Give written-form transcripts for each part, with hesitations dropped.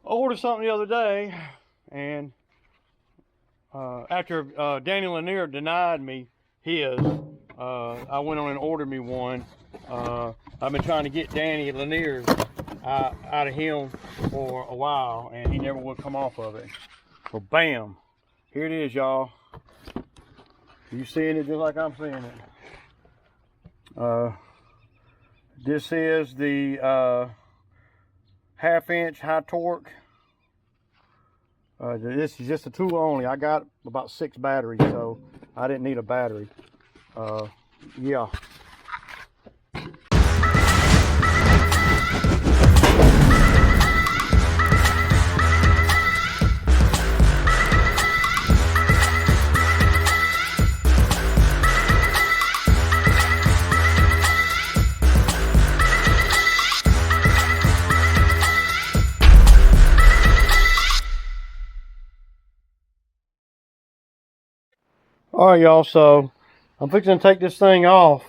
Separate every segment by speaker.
Speaker 1: ordered something the other day, and after Danny Lanier denied me his, I went on and ordered me one. I've been trying to get Danny Lanier's out of him for a while, and he never would come off of it. So bam, here it is, y'all. You seeing it just like I'm seeing it. This is the 1/2 inch high torque. This is just a tool only. I got about 6 batteries, so I didn't need a battery. Yeah. Alright, y'all, so I'm fixing to take this thing off.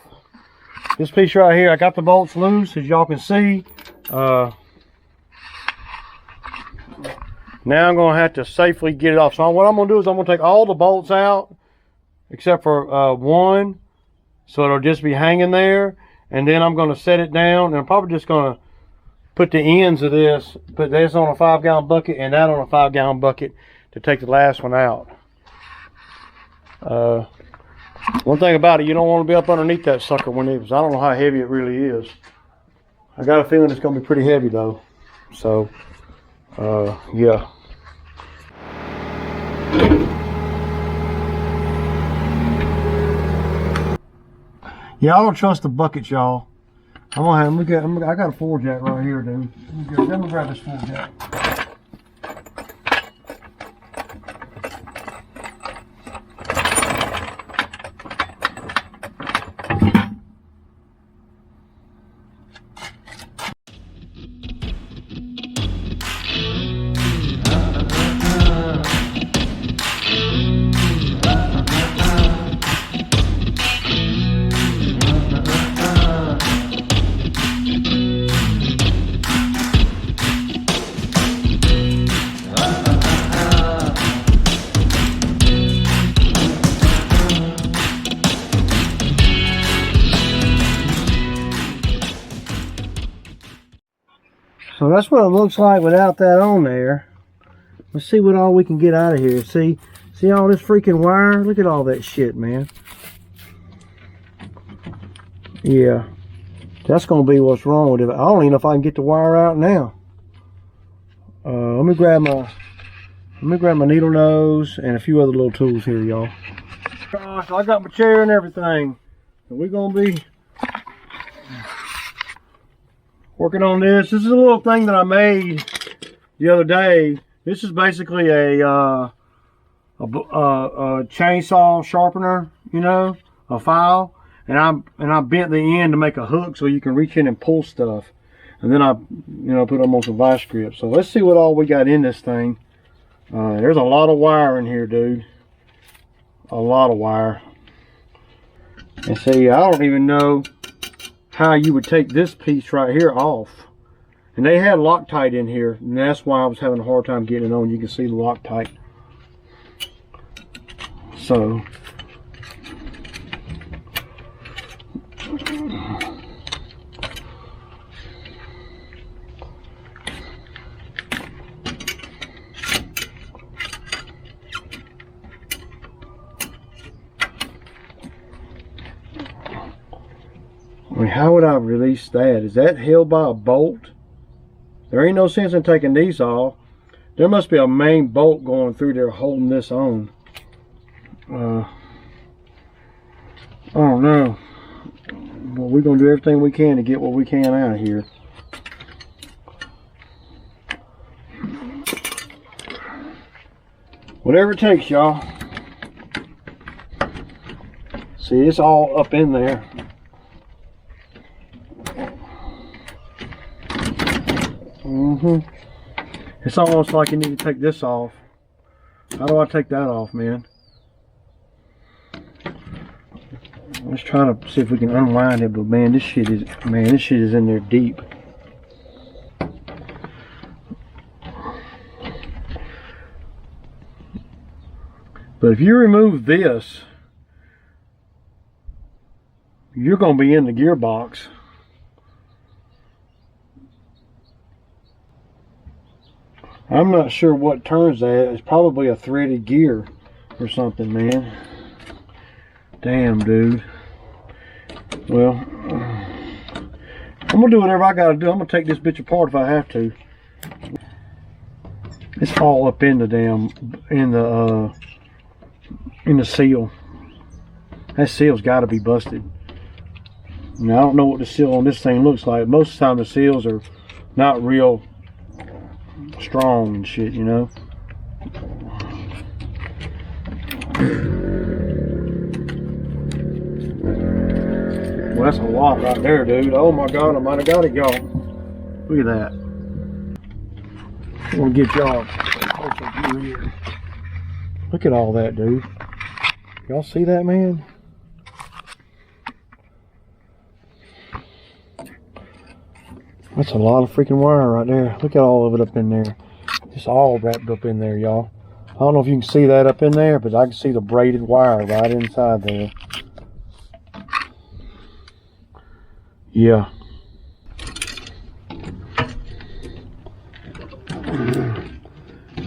Speaker 1: This piece right here, I got the bolts loose, as y'all can see. Now I'm going to have to safely get it off. So what I'm going to do is I'm going to take all the bolts out, except for one, so it'll just be hanging there. And then I'm going to set it down, and I'm probably just going to put the ends of this, put this on a 5-gallon bucket and that on a 5-gallon bucket to take the last one out. One thing about it, you don't want to be up underneath that sucker when it is. I don't know how heavy it really is. I got a feeling it's going to be pretty heavy though. So, yeah. Yeah, I don't trust the buckets, y'all. I'm gonna have. I got a 4-jack right here, dude. Let me grab this 4-jack. So that's what it looks like without that on there. Let's see what all we can get out of here. See all this freaking wire? Look at all that shit, man. Yeah, that's gonna be what's wrong with it. I don't even know if I can get the wire out now. Let me grab my needle nose and a few other little tools here, y'all. Gosh, I got my chair and everything. And we're gonna be working on this. This is a little thing that I made the other day. This is basically a chainsaw sharpener, you know, a file, and I bent the end to make a hook so you can reach in and pull stuff. And then I, put them on some vice grips. So let's see what all we got in this thing. There's a lot of wire in here, dude. A lot of wire. And see, I don't even know how you would take this piece right here off. And they had Loctite in here, and that's why I was having a hard time getting it on. You can see the Loctite. So I mean, how would I release that? Is that held by a bolt? There ain't no sense in taking these off. There must be a main bolt going through there holding this on. I don't know. But we're going to do everything we can to get what we can out of here. Whatever it takes, y'all. See, it's all up in there. It's almost like you need to take this off. How do I take that off, man? Let's try to see if we can unwind it, but man, this shit is in there deep. But if you remove this, you're going to be in the gearbox. I'm not sure what turns that. It's probably a threaded gear or something, man. Damn, dude. Well, I'm gonna do whatever I gotta do. I'm gonna take this bitch apart if I have to. It's all up in the damn, in the seal. That seal's gotta be busted. Now, I don't know what the seal on this thing looks like. Most of the time the seals are not real strong and shit, you know. Well, that's a lot right there, dude. Oh my God, I might have got it, y'all. Look at that. I want to get y'all closer view here. Look at all that, dude. Y'all see that, man? That's a lot of freaking wire right there. Look at all of it up in there. It's all wrapped up in there, y'all. I don't know if you can see that up in there, but I can see the braided wire right inside there. Yeah.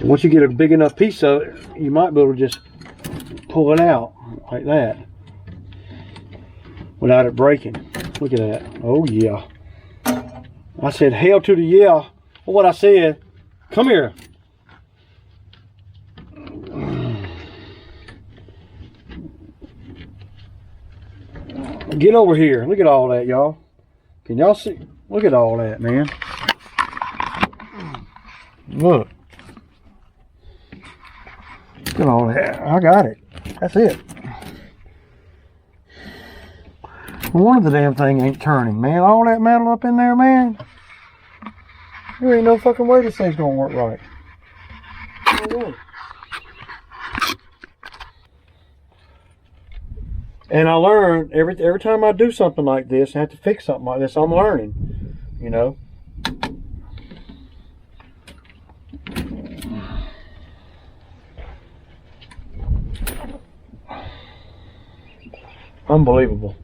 Speaker 1: Once you get a big enough piece of it, you might be able to just pull it out like that without it breaking. Look at that. Oh yeah. I said hell to the yeah. Well, what I said, come here. Get over here. Look at all that, y'all. Can y'all see? Look at all that, man. Look. Look at all that. I got it. That's it. One of the damn thing ain't turning, man. All that metal up in there, man. There ain't no fucking way this thing's gonna work right. And I learned every time I do something like this, I have to fix something like this. I'm learning, you know. Unbelievable.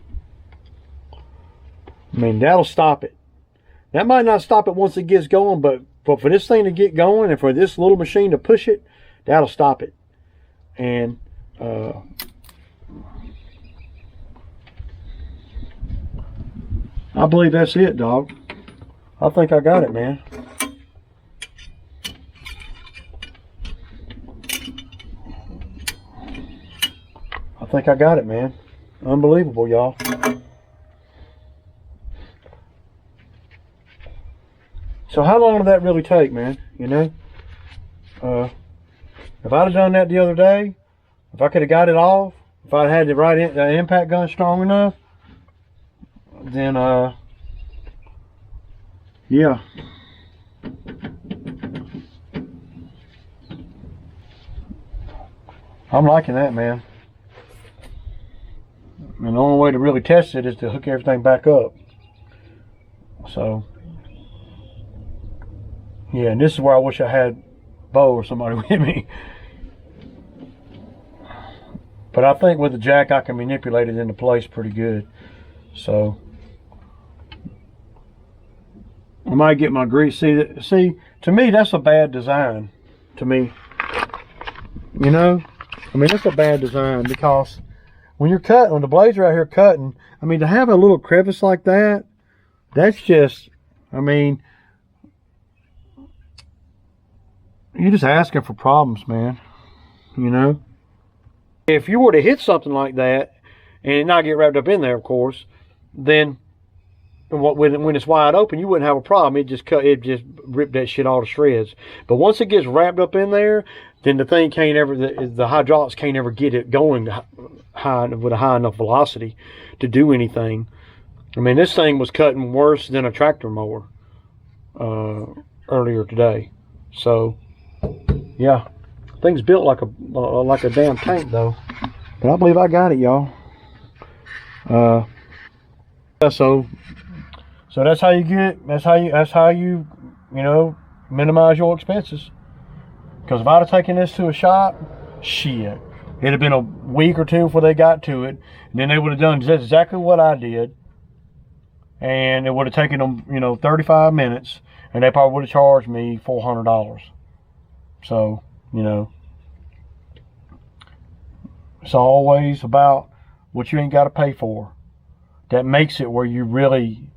Speaker 1: I mean, that'll stop it. That might not stop it once it gets going, but for this thing to get going and for this little machine to push it, that'll stop it. And I believe that's it, dog. I think I got it, man. I think I got it, man. Unbelievable, y'all. So how long did that really take, man? You know? If I'd have done that the other day, if I could have got it off, if I'd had the right impact gun strong enough, then yeah. I'm liking that, man. And the only way to really test it is to hook everything back up. So yeah, and this is where I wish I had Bo or somebody with me. But I think with the jack I can manipulate it into place pretty good. So I might get my grease. See, to me that's a bad design. To me, you know, I mean that's a bad design because when you're cutting, when the blades are out here cutting, I mean to have a little crevice like that, that's just, I mean, you're just asking for problems, man. You know, if you were to hit something like that and not get wrapped up in there, of course, then when it's wide open, you wouldn't have a problem. It just ripped that shit all to shreds. But once it gets wrapped up in there, then the thing can't ever, the hydraulics can't ever get it going high with a high enough velocity to do anything. I mean, this thing was cutting worse than a tractor mower earlier today. So yeah, thing's built like a damn tank though. But I believe I got it, y'all. So that's how you get. That's how you you know, minimize your expenses. Because if I'd have taken this to a shop, shit, it'd have been a week or two before they got to it. And then they would have done just exactly what I did. And it would have taken them, 35 minutes. And they probably would have charged me $400. So, it's always about what you ain't got to pay for. That makes it where you really,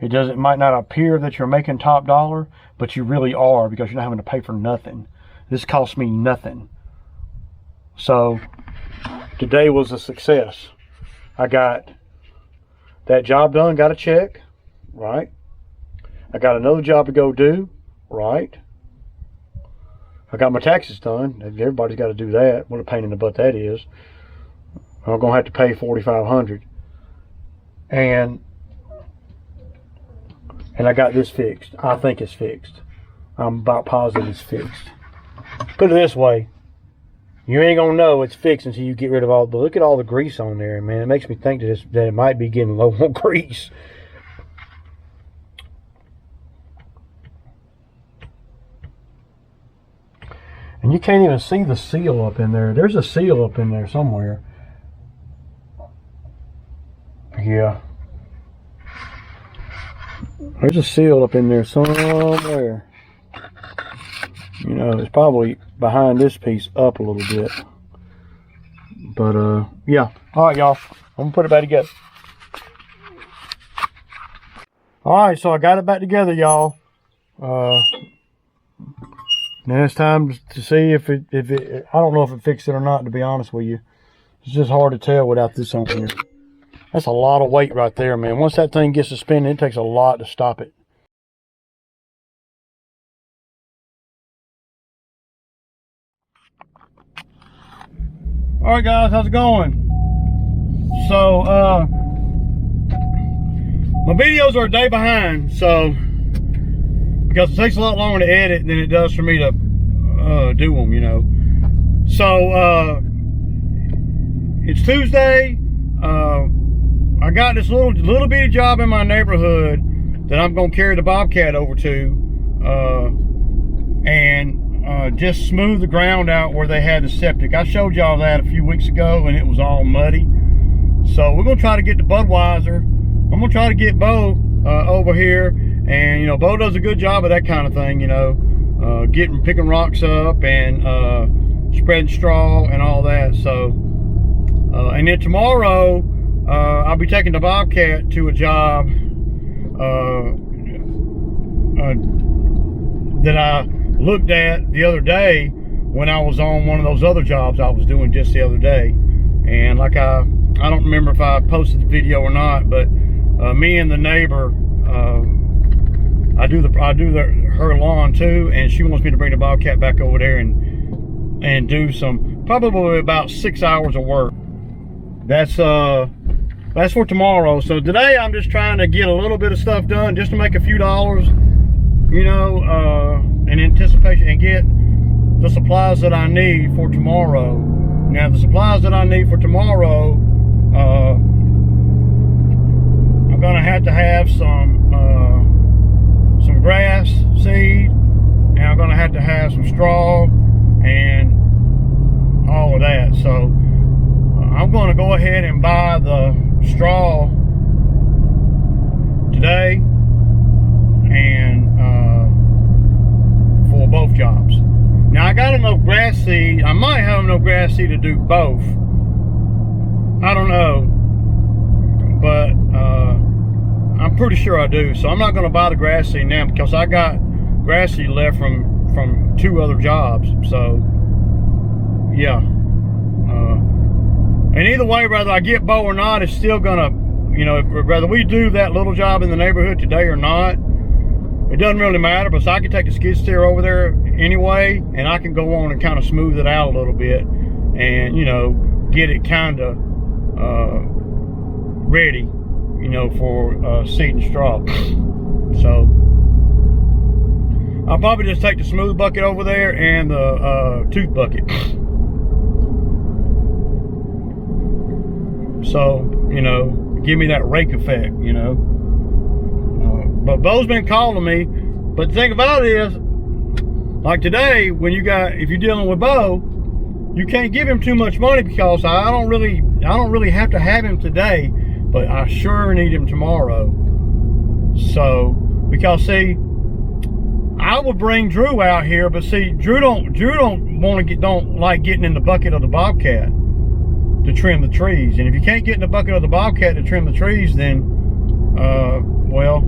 Speaker 1: it might not appear that you're making top dollar, but you really are, because you're not having to pay for nothing. This cost me nothing. So today was a success. I got that job done, got a check, right? I got another job to go do, right? I got my taxes done. Everybody's got to do that. What a pain in the butt that is. I'm gonna have to pay $4,500, and I got this fixed. I think it's fixed. I'm about positive it's fixed. Put it this way, you ain't gonna know it's fixed until you get rid of all the, look at all the grease on there, man. It makes me think that it might be getting low on grease. And you can't even see the seal up in there. There's a seal up in there somewhere. Yeah. There's a seal up in there somewhere. It's probably behind this piece up a little bit. But, yeah. All right, y'all. I'm going to put it back together. All right, so I got it back together, y'all. Now it's time to see if it, I don't know if it fixed it or not, to be honest with you. It's just hard to tell without this on here. That's a lot of weight right there, man. Once that thing gets to spinning, it takes a lot to stop it. All right, guys, how's it going? So, my videos are a day behind, so, because it takes a lot longer to edit than it does for me to do them, So, it's Tuesday. I got this little bitty job in my neighborhood that I'm gonna carry the Bobcat over to, and just smooth the ground out where they had the septic. I showed y'all that a few weeks ago, and it was all muddy. So we're gonna try to get the Budweiser. I'm gonna try to get Bo over here, and Bo does a good job of that kind of thing, picking rocks up and spreading straw and all that. So, and then tomorrow, I'll be taking the Bobcat to a job that I looked at the other day when I was on one of those other jobs I was doing just the other day. And like I don't remember if I posted the video or not, but me and the neighbor, I do her lawn too, and she wants me to bring the Bobcat back over there and do some, probably about 6 hours of work. That's for tomorrow. So today I'm just trying to get a little bit of stuff done just to make a few dollars, in anticipation, and get the supplies that I need for tomorrow. Now the supplies that I need for tomorrow, I'm gonna have to have some grass seed, and I'm gonna have to have some straw and all of that. So I'm going to go ahead and buy the straw today, and for both jobs. Now I got enough grass seed. I might have enough grass seed to do both. I don't know, but I'm pretty sure I do. So I'm not going to buy the grass seed now, because I got grass seed left from 2 other jobs. So yeah. And either way, whether I get Bo or not, it's still gonna, whether we do that little job in the neighborhood today or not, it doesn't really matter. But so I can take the skid steer over there anyway, and I can go on and kind of smooth it out a little bit, and get it kind of ready, for seed and straw. So I'll probably just take the smooth bucket over there and the tooth bucket. So, give me that rake effect, But Bo's been calling me. But the thing about it is, like today, if you're dealing with Bo, you can't give him too much money because I don't really have to have him today, but I sure need him tomorrow. So, because see, I would bring Drew out here, but see, Drew don't like getting in the bucket of the Bobcat to trim the trees. And if you can't get in the bucket of the Bobcat to trim the trees, then well,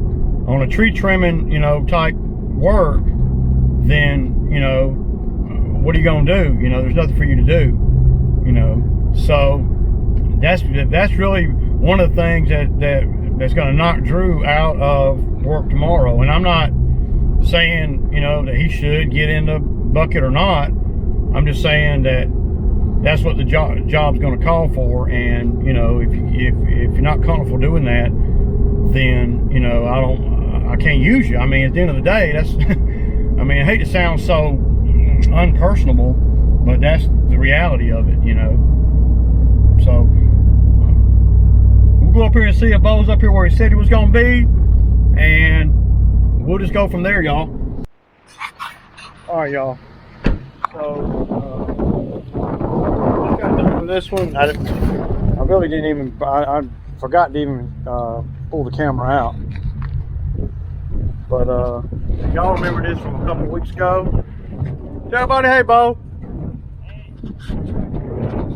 Speaker 1: on a tree trimming, you know, type work, then, you know, what are you gonna do? You know, there's nothing for you to do, you know. So that's really one of the things that's gonna knock Drew out of work tomorrow. And I'm not saying, you know, that he should get in the bucket or not. I'm just saying that that's what the job's going to call for. And, you know, if you're not comfortable doing that, then, you know, I can't use you. I mean, at the end of the day, that's I mean, I hate to sound so unpersonable, but that's the reality of it, you know. So we'll go up here and see if Bo's up here where he said he was going to be, and we'll just go from there, y'all. All right, y'all. So just got done with this one. I really didn't even. I forgot to even pull the camera out. But y'all remember this from a couple of weeks ago? Tell everybody, hey, Bo.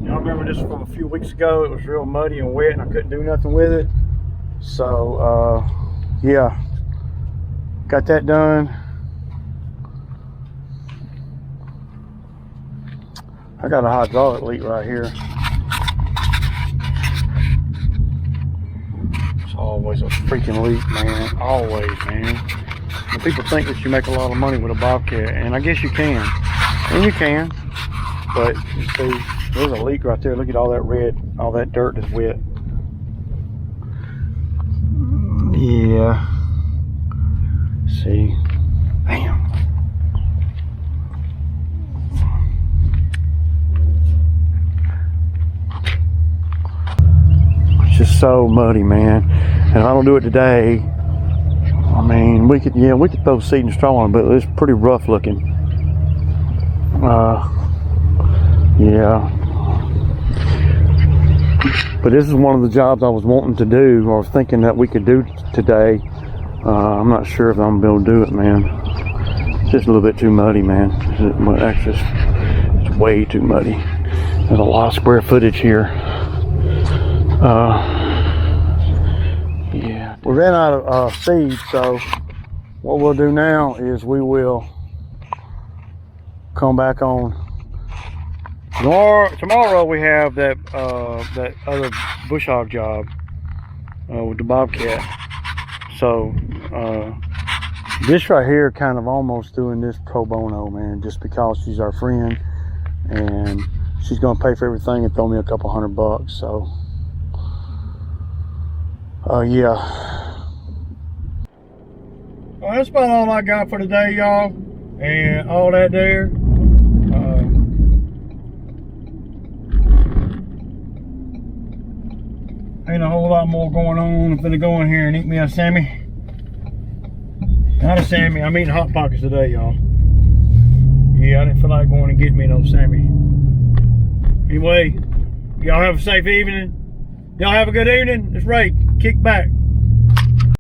Speaker 1: Y'all remember this from a few weeks ago? It was real muddy and wet, and I couldn't do nothing with it. So yeah. Got that done. I got a hydraulic leak right here. It's always a freaking leak, man. Always, man. And people think that you make a lot of money with a Bobcat, and I guess you can. And you can. But you see, there's a leak right there. Look at all that red, all that dirt that's wet. Yeah. See, bam. It's just so muddy, man. And if I don't do it today, I mean, we could throw seed and straw on it, but it's pretty rough looking. Yeah. But this is one of the jobs I was wanting to do, or I was thinking that we could do today. I'm not sure if I'm gonna be able to do it, man. It's just a little bit too muddy, man. Actually, it's way too muddy. There's a lot of square footage here. Yeah. We ran out of seed, so what we'll do now is we will come back on. Tomorrow we have that other bush hog job with the Bobcat. So this right here, kind of almost doing this pro bono, man, just because she's our friend and she's gonna pay for everything and throw me a couple $100. So yeah. Well, that's about all I got for today, y'all, and all that there. Ain't a whole lot more going on. I'm gonna go in here and eat me a Sammy. Not a Sammy, I'm eating Hot Pockets today, y'all. Yeah, I didn't feel like going and getting me no Sammy. Anyway, y'all have a safe evening. Y'all have a good evening. It's Ray. Kick back.